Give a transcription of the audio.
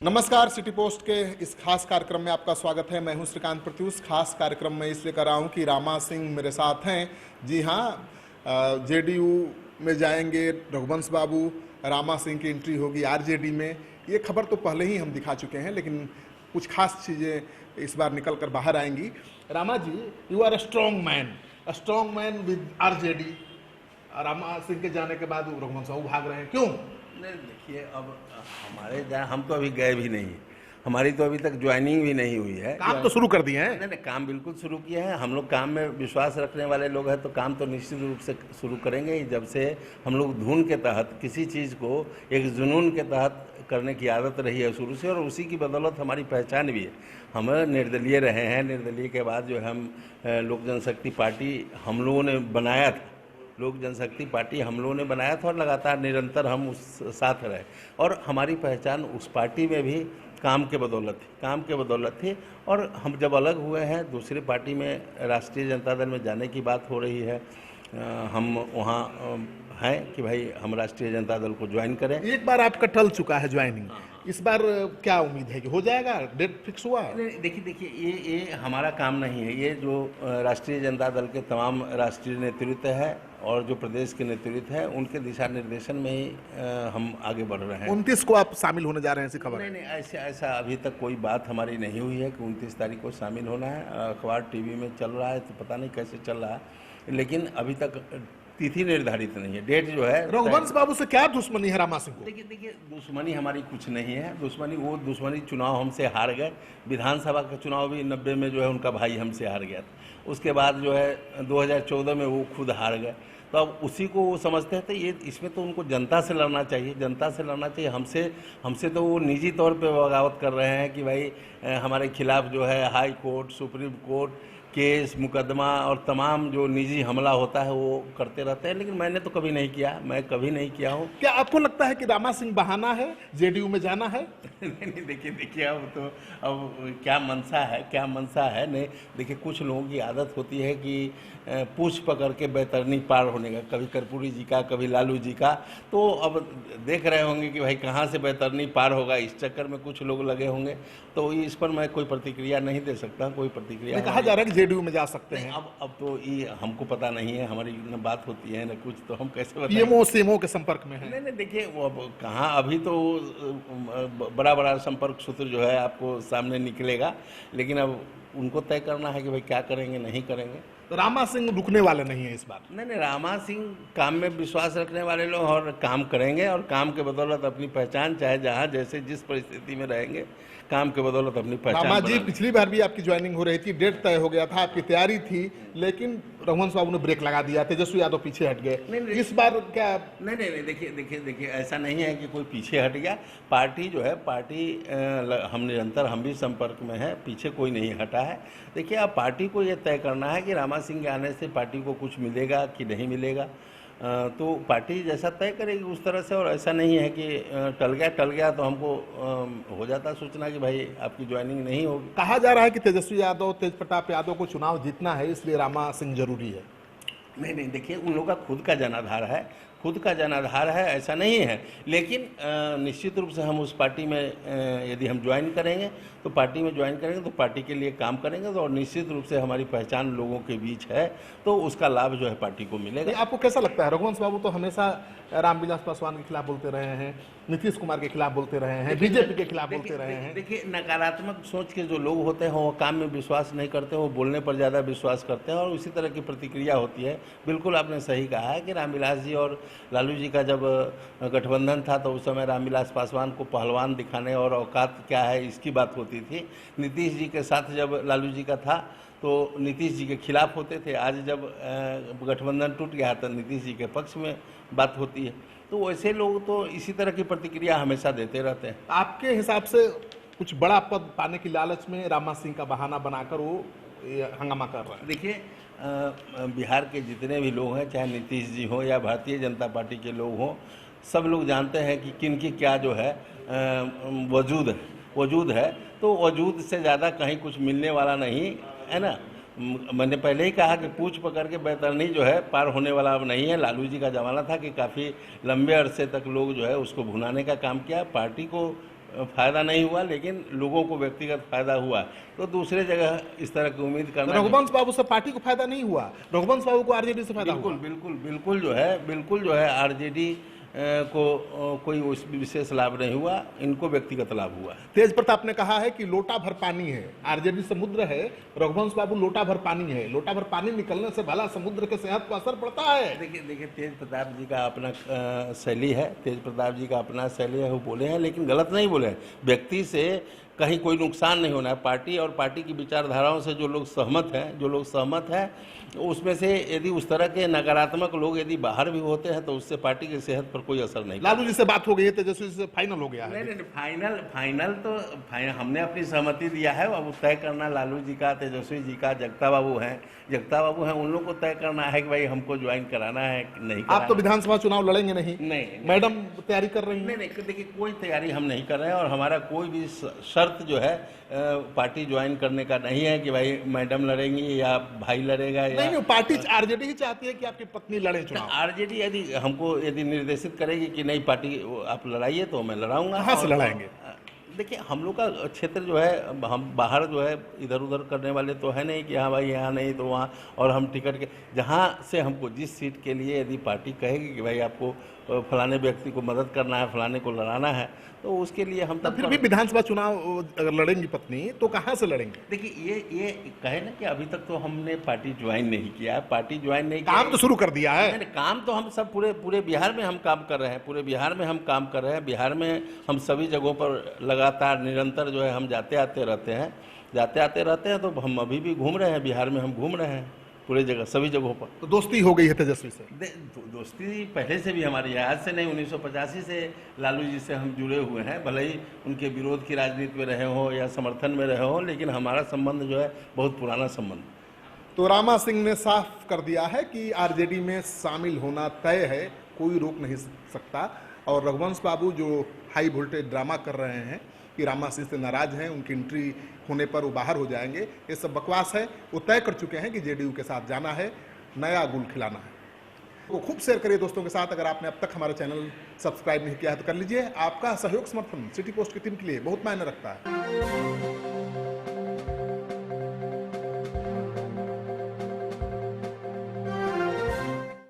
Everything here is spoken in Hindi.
नमस्कार, सिटी पोस्ट के इस खास कार्यक्रम में आपका स्वागत है। मैं हूं श्रीकांत प्रत्युष। खास कार्यक्रम में इसलिए कर रहा हूं कि रामा सिंह मेरे साथ हैं। जी हाँ, जेडीयू में जाएंगे रघुवंश बाबू, रामा सिंह की एंट्री होगी आरजेडी में। ये खबर तो पहले ही हम दिखा चुके हैं, लेकिन कुछ खास चीज़ें इस बार निकल कर बाहर आएंगी। Rama ji, you are a strong man with RJD. Rama Singh के जाने के बाद रघुवंश बाबू भाग रहे हैं, क्यों? नहीं, देखिए, अब हमारे जहाँ हम तो अभी गए भी नहीं, हमारी तो अभी तक ज्वाइनिंग भी नहीं हुई है। काम तो शुरू कर दिए हैं। नहीं, काम बिल्कुल शुरू किए हैं। हम लोग काम में विश्वास रखने वाले लोग हैं, तो काम तो निश्चित रूप से शुरू करेंगे ही। जब से हम लोग धुन के तहत किसी चीज़ को एक जुनून के तहत करने की आदत रही है शुरू से, और उसी की बदौलत हमारी पहचान भी है। हम निर्दलीय रहे हैं। निर्दलीय के बाद जो हम लोक जनशक्ति पार्टी हम लोगों ने बनाया था, लोक जनशक्ति पार्टी हम लोगों ने बनाया था, और लगातार निरंतर हम उस साथ रहे। और हमारी पहचान उस पार्टी में भी काम के बदौलत थी। और हम जब अलग हुए हैं, दूसरी पार्टी में राष्ट्रीय जनता दल में जाने की बात हो रही है, हम वहाँ हैं कि भाई हम राष्ट्रीय जनता दल को ज्वाइन करें। एक बार आपका टल चुका है ज्वाइनिंग, इस बार क्या उम्मीद है कि हो जाएगा? डेट फिक्स हुआ? देखिए, ये हमारा काम नहीं है। ये जो राष्ट्रीय जनता दल के तमाम राष्ट्रीय नेतृत्व है और जो प्रदेश के नेतृत्व है, उनके दिशा निर्देशन में ही हम आगे बढ़ रहे हैं। 29 को आप शामिल होने जा रहे हैं, ऐसी खबर? नहीं, ऐसा अभी तक कोई बात हमारी नहीं हुई है कि 29 तारीख को शामिल होना है। अखबार टीवी में चल रहा है, तो पता नहीं कैसे चल रहा है, लेकिन अभी तक तिथि निर्धारित नहीं है। डेट जो है, रघुवंश बाबू से क्या दुश्मनी है रामा सिंह को? देखिए, दुश्मनी हमारी कुछ नहीं है। दुश्मनी चुनाव हमसे हार गए। विधानसभा का चुनाव भी 90 में जो है उनका भाई हमसे हार गया था। उसके बाद जो है 2014 में वो खुद हार गए। तो अब उसी को वो समझते हैं। तो ये इसमें तो उनको जनता से लड़ना चाहिए। हमसे तो वो निजी तौर पे बगावत कर रहे हैं कि भाई हमारे खिलाफ जो है high court, supreme court, case, मुकदमा और तमाम जो निजी हमला होता है वो करते रहते हैं। लेकिन मैंने तो कभी नहीं किया, मैं कभी नहीं किया हूँ। क्या आपको लगता है कि रामा सिंह बहाना है जेडीयू में जाना है? नहीं, देखिए, अब क्या मनसा है। नहीं, देखिए, कुछ लोगों की आदत होती है कि पूछ पकड़ के बैतरनी पार होने का, कभी कर्पूरी जी का, कभी लालू जी का। तो अब देख रहे होंगे कि भाई कहाँ से बैतरनी पार होगा, इस चक्कर में कुछ लोग लगे होंगे। तो इस पर मैं कोई प्रतिक्रिया नहीं दे सकता। कोई प्रतिक्रिया कहा जा रहा है कि जेडीयू में जा सकते हैं। अब तो ये हमको पता नहीं है, हमारी न बात होती है न कुछ, तो हम कैसे बताएं? पीएमओ सीएमओ के संपर्क में है? नहीं, देखिए, वो अब कहाँ, अभी तो बड़ा संपर्क सूत्र जो है आपको सामने निकलेगा, लेकिन अब उनको तय करना है कि भाई क्या करेंगे, नहीं करेंगे। तो रामा सिंह रुकने वाले नहीं है इस बार? नहीं, रामा सिंह काम में विश्वास रखने वाले लोग, और काम करेंगे, और काम के बदौलत अपनी पहचान, चाहे जहाँ जैसे जिस परिस्थिति में रहेंगे, काम के बदौलत अपनी पहचान। रामा जी, पिछली बार भी आपकी ज्वाइनिंग हो रही थी, डेट तय हो गया था, आपकी तैयारी थी, लेकिन रघुवंश बाबू ने ब्रेक लगा दिया, तेजस्वी यादव पीछे हट गए। इस बार क्या? नहीं, देखिए, ऐसा नहीं है कि कोई पीछे हट गया। पार्टी जो है, हम भी संपर्क में हैं, पीछे कोई नहीं हटा है। देखिए, अब पार्टी को ये तय करना है कि रामा सिंह के आने से पार्टी को कुछ मिलेगा कि नहीं मिलेगा। तो पार्टी जैसा तय करेगी उस तरह से। और ऐसा नहीं है कि टल गया तो हमको हो जाता सूचना कि भाई आपकी ज्वाइनिंग नहीं होगी। कहा जा रहा है कि तेजस्वी यादव, तेज प्रताप यादव को चुनाव जीतना है, इसलिए रामा सिंह जरूरी है। नहीं, देखिए, उन लोगों का खुद का जनाधार है, ऐसा नहीं है। लेकिन निश्चित रूप से हम उस पार्टी में यदि हम ज्वाइन करेंगे तो पार्टी के लिए काम करेंगे, तो और निश्चित रूप से हमारी पहचान लोगों के बीच है, तो उसका लाभ जो है पार्टी को मिलेगा। आपको कैसा लगता है? रघुवंश बाबू तो हमेशा रामविलास पासवान के खिलाफ बोलते रहे हैं, नीतीश कुमार के खिलाफ बोलते रहे हैं, बीजेपी के खिलाफ बोलते रहे हैं। देखिए, नकारात्मक सोच के जो लोग होते हैं वो काम में विश्वास नहीं करते, वो बोलने पर ज़्यादा विश्वास करते हैं, और उसी तरह की प्रतिक्रिया होती है। बिल्कुल आपने सही कहा है कि रामविलास जी और लालू जी का जब गठबंधन था, तो उस समय रामविलास पासवान को पहलवान दिखाने और औकात क्या है इसकी बात होती थी। नीतीश जी के साथ जब लालू जी का था तो नीतीश जी के खिलाफ होते थे। आज जब गठबंधन टूट गया तो नीतीश जी के पक्ष में बात होती है। तो वैसे लोग तो इसी तरह की प्रतिक्रिया हमेशा देते रहते हैं। आपके हिसाब से कुछ बड़ा पद पाने की लालच में रामा सिंह का बहाना बनाकर वो हंगामा कर रहा है? देखिए, बिहार के जितने भी लोग हैं, चाहे नीतीश जी हो या भारतीय जनता पार्टी के लोग हों, सब लोग जानते हैं कि किन की क्या जो है वजूद है। तो वजूद से ज़्यादा कहीं कुछ मिलने वाला नहीं है ना। मैंने पहले ही कहा कि पूछ पकड़ के बैतरनी जो है पार होने वाला अब नहीं है। लालू जी का ज़माना था कि काफ़ी लंबे अरसे तक लोग जो है उसको भुनाने का काम किया। पार्टी को फायदा नहीं हुआ, लेकिन लोगों को व्यक्तिगत फायदा हुआ, तो दूसरे जगह इस तरह की उम्मीद करना। रघुवंश बाबू से पार्टी को फायदा नहीं हुआ, रघुवंश बाबू को आरजेडी से फायदा बिल्कुल हुआ। बिल्कुल जो है आरजेडी को कोई उस विशेष लाभ नहीं हुआ, इनको व्यक्तिगत लाभ हुआ। तेज प्रताप ने कहा है कि लोटा भर पानी है, आरजेडी समुद्र है, रघुवंश बाबू लोटा भर पानी है। लोटा भर पानी निकलने से भला समुद्र के सेहत पर असर पड़ता है। देखिए तेज प्रताप जी का अपना शैली है, तेज प्रताप जी का अपना शैली है, वो बोले हैं, लेकिन गलत नहीं बोले हैं। व्यक्ति से कहीं कोई नुकसान नहीं होना है। पार्टी और पार्टी की विचारधाराओं से जो लोग सहमत हैं उसमें से यदि उस तरह के नकारात्मक लोग यदि बाहर भी होते हैं तो उससे पार्टी की सेहत पर कोई असर नहीं। लालू जी से बात हो गई है, तेजस्वी से फाइनल हो गया है। नहीं, फाइनल हमने अपनी सहमति दिया है। अब तय करना लालू जी का, तेजस्वी जी का, जगता बाबू हैं, उन लोगों को तय करना है कि भाई हमको ज्वाइन कराना है कि नहीं कराना। आप तो विधानसभा चुनाव लड़ेंगे नहीं? नहीं, मैडम तैयारी कर रही हैं? नहीं, देखिए कोई तैयारी हम नहीं कर रहे हैं, और हमारा कोई भी शर्त जो है पार्टी ज्वाइन करने का नहीं है कि भाई मैडम लड़ेंगी या भाई लड़ेगा या नहीं, पार्टी आरजेडी ही चाहती है कि आपकी पत्नी लड़े चुनाव। आरजेडी यदि निर्देशित करेगी कि नहीं पार्टी आप लड़ाइए तो मैं लड़ाऊंगा। कहाँ से लड़ाएंगे? देखिए हम लोग का क्षेत्र जो है, हम बाहर जो है इधर उधर करने वाले तो है नहीं कि हाँ भाई यहाँ नहीं तो वहाँ, और हम टिकट के जहाँ से हमको जिस सीट के लिए यदि पार्टी कहेगी कि भाई आपको फलाने व्यक्ति को मदद करना है, फलाने को लड़ाना है, तो उसके लिए हम फिर भी विधानसभा चुनाव अगर लड़ेंगी पत्नी तो कहाँ से लड़ेंगे? देखिए ये कहे ना कि अभी तक तो हमने पार्टी ज्वाइन नहीं किया है, पार्टी ज्वाइन नहीं किया, काम तो शुरू कर दिया है। काम तो हम सब पूरे बिहार में हम काम कर रहे हैं, बिहार में हम सभी जगहों पर लगातार निरंतर जो है हम जाते आते रहते हैं, तो हम अभी भी घूम रहे हैं, बिहार में हम घूम रहे हैं पूरे जगह, सभी जगहों पर। तो दोस्ती हो गई है तेजस्वी से? दोस्ती पहले से भी हमारी है, आज से नहीं, 1985 से लालू जी से हम जुड़े हुए हैं। भले ही उनके विरोध की राजनीति में रहे हो या समर्थन में रहे हो, लेकिन हमारा संबंध जो है बहुत पुराना संबंध। तो रामा सिंह ने साफ कर दिया है कि आरजेडी में शामिल होना तय है, कोई रोक नहीं सकता। और रघुवंश बाबू जो हाई वोल्टेज ड्रामा कर रहे हैं कि रामा सिंह से नाराज हैं, उनकी एंट्री होने पर वो बाहर हो जाएंगे, ये सब बकवास है। वो तय कर चुके हैं कि जेडीयू के साथ जाना है, नया गुल खिलाना है। तो खूब शेयर करिए दोस्तों के साथ। अगर आपने अब तक हमारा चैनल सब्सक्राइब नहीं किया है तो कर लीजिए। आपका सहयोग समर्थन सिटी पोस्ट की टीम के लिए बहुत मायने रखता है।